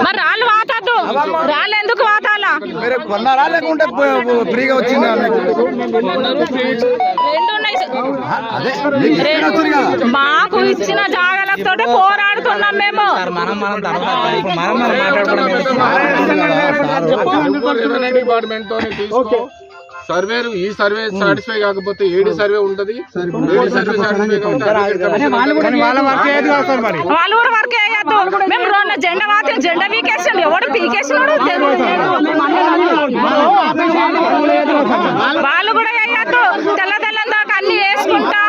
మరి రాళ్ళు వాతద్దు, రాళ్ళు ఎందుకు వాతాలా? ఫ్రీగా వచ్చింది మాకు ఇచ్చిన జాగాలతో పోరాడుతున్నాం మేము. సర్వేలు ఈ సర్వే సాటిస్ఫై కాకపోతే ఏడి సర్వే ఉంటది. వాళ్ళు కూడా వర్క్ వేయద్దు. మేము రోజు జెండా మాత్రం జెండా పీకేసాం. ఎవడు పీకేసినాడు వాళ్ళు కూడా వేయద్దు. తెల్ల తెల్లందా అన్ని వేసుకుంటా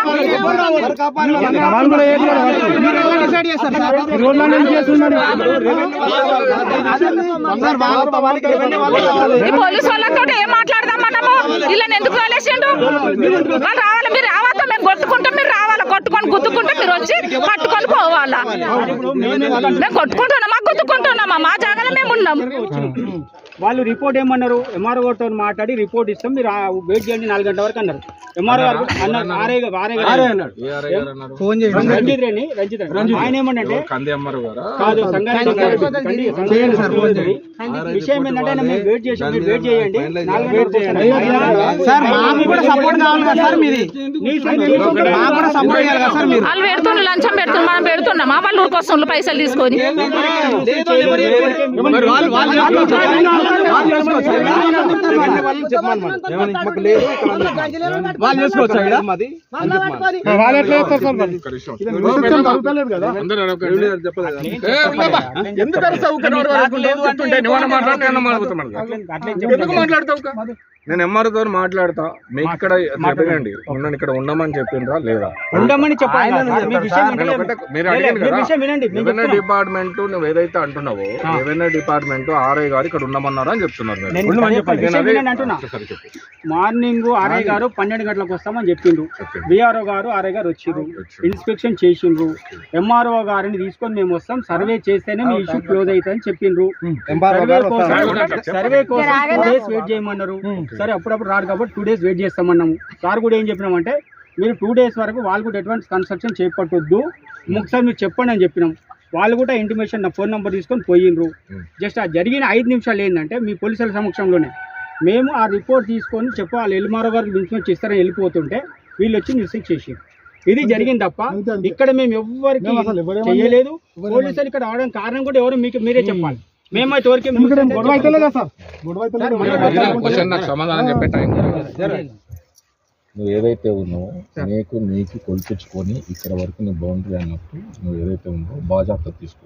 పోలీసు వాళ్ళతో ఏం మాట్లాడదాం మనము? ఇలా ఎందుకు కాలేసిండు? వాళ్ళు రావాలి, మీరు రావాలా? మేము కొట్టుకుంటాం, మీరు రావాలా? కొట్టుకొని గుద్దుకుంటే మీరు వచ్చి పట్టుకొని పోవాలా? మేము కొట్టుకుంటున్నామా గుద్దుకుంటున్నామా? మా జాగాలో మేము ఉన్నాం. వాళ్ళు రిపోర్ట్ ఏమన్నారు? ఎంఆర్ఓ గారితో మాట్లాడి రిపోర్ట్ ఇస్తాం, మీరు వెయిట్ చేయండి 4 గంటల వరకు అన్నారు. ఎంఆర్ఓ గారు అన్నారు. రంజిత్ ఆయన ఏమంటే కాదు విషయం ఏంటంటే మేము వెయిట్ చేసి మీరు వెయిట్ చేయండి, 4 వెయిట్ చేయండి. వాళ్ళు పెడుతున్నారు, లంచం పెడుతున్నారు, మనం పెడుతున్నామా? వాళ్ళు ఊరికొస్తుండ్రు పైసలు తీసుకొని. నేను ఎంఆర్ఓ మాట్లాడతా. మీకు ఇక్కడ చెప్పండి, నన్ను ఇక్కడ ఉండమని చెప్పిండ్రా లేదా? ఉండమని చెప్పండి. రెవెన్యూ డిపార్ట్మెంట్ నువ్వు ఏదైతే అంటున్నావో, రెవెన్యూ డిపార్ట్మెంట్ ఆర్ఐ గారు ఇక్కడ ఉండమన్నారా అని చెప్తున్నారు. మార్నింగ్ ఆర్ఐ గారు 12 గంటలకు వస్తామని చెప్పిండ్రు. బిఆర్ఓ గారు ఆర్ఐ గారు వచ్చిండ్రు, ఇన్స్పెక్షన్ చేసిండ్రు. ఎంఆర్ఓ గారిని తీసుకొని మేము వస్తాం, సర్వే చేస్తేనే మీ ఇష్యూ క్లోజ్ అవుతుందని చెప్పిండ్రు. సర్వే కోసం 2 days వెయిట్ చేయమన్నారు. సరే అప్పుడప్పుడు రాడు కాబట్టి 2 days వెయిట్ చేస్తామన్నాము. సార్ కూడా ఏం చెప్పినామంటే మీరు 2 days వరకు వాళ్ళు కూడా ఎటువంటి కన్స్ట్రక్షన్ చేపట్టొద్దు, ఒకసారి మీరు చెప్పండి అని చెప్పినాం. వాళ్ళు కూడా ఇంటిమేషన్ నా ఫోన్ నెంబర్ తీసుకొని పోయిండ్రు. జస్ట్ ఆ జరిగిన 5 నిమిషాలు ఏంటంటే మీ పోలీసుల సమక్షంలోనే మేము ఆ రిపోర్ట్ తీసుకొని వాళ్ళు ఎల్మారో గారికి ఇన్ఫర్మేషన్ ఇస్తారని వెళ్ళిపోతుంటే వీళ్ళు వచ్చి మిస్టేక్ చేసారు. ఇది జరిగింది తప్ప ఇక్కడ మేము ఎవరికి చేయలేదు. పోలీసులు ఇక్కడ రావడానికి కారణం కూడా ఎవరు మీరే చెప్పాలి. మేమైతే ఎవరికి సమాధానం చెప్పే టైం నువ్వు ఏదైతే ఉన్నావో నీకు కొలిపించుకొని ఇక్కడ వరకు నీ బౌండరీ అన్నప్పుడు నువ్వు ఏదైతే ఉందో బాజాప్తా తీసుకో.